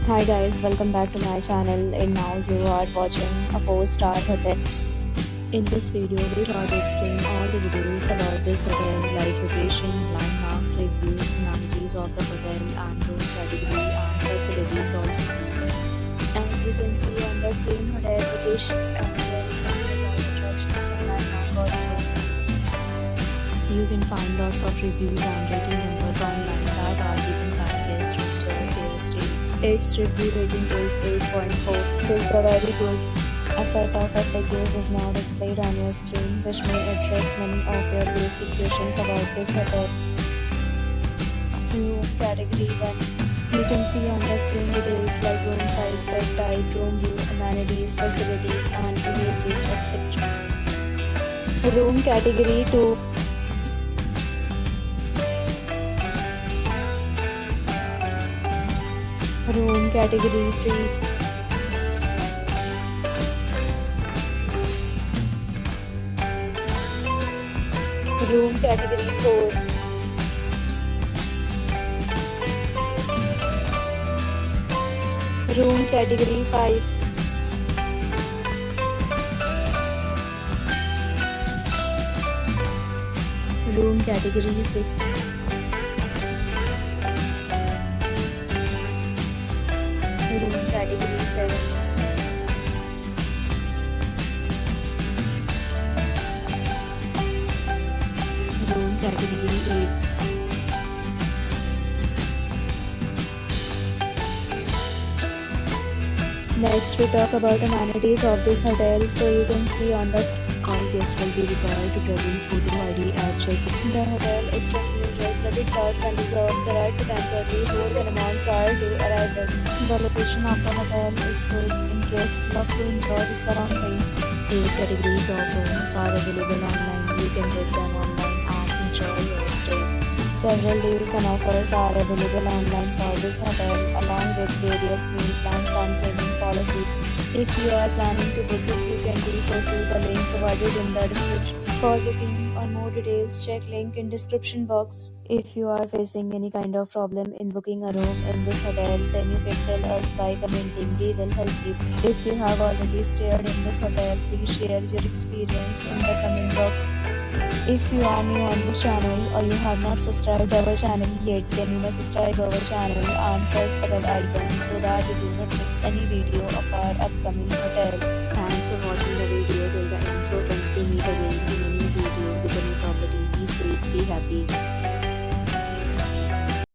Hi guys, welcome back to my channel and now you are watching a 4-star hotel. In this video, we try to explain all the details about this hotel like location, landmark, reviews, amenities of the hotel and room category and facilities also. As you can see on the screen, hotel location and there is some attractions and landmark also. You can find lots of reviews and rating numbers online that are given by guests to their stay. Its review rating is 8.4, which is very good. A set of FAQs is now displayed on your screen, which may address many of your basic questions about this hotel. Room category 1. You can see on the screen details like room size, bed type, room view, amenities, facilities, and images, etc. Room category 2. Room category 3. Room category 4. Room category 5. Room category 6. Room category 7. Room category 8. Next we talk about amenities of this hotel. So you can see on the all guests will be required to present photo ID at check-in. The hotel accepts major credit cards and reserves the right to temporarily hold an amount prior to arrival. The location of the hotel is good in case you love to enjoy the surroundings. 8 categories of rooms are available online. You can book them online and enjoy your stay. Several deals and offers are available online for this hotel along with various meal plans and payment policy. If you are planning to book it, you can do so through the link provided in the description. For booking or more details, check link in description box. If you are facing any kind of problem in booking a room in this hotel, then you can tell us by commenting. We will help you. If you have already stayed in this hotel, please share your experience in the comment box. If you are new on this channel or you have not subscribed our channel yet, then you must subscribe our channel and press the bell icon so that you do not miss any video of our upcoming hotel. Thanks for watching the video till the end. So friends, we meet again in a new video with a new property. Be safe, be happy.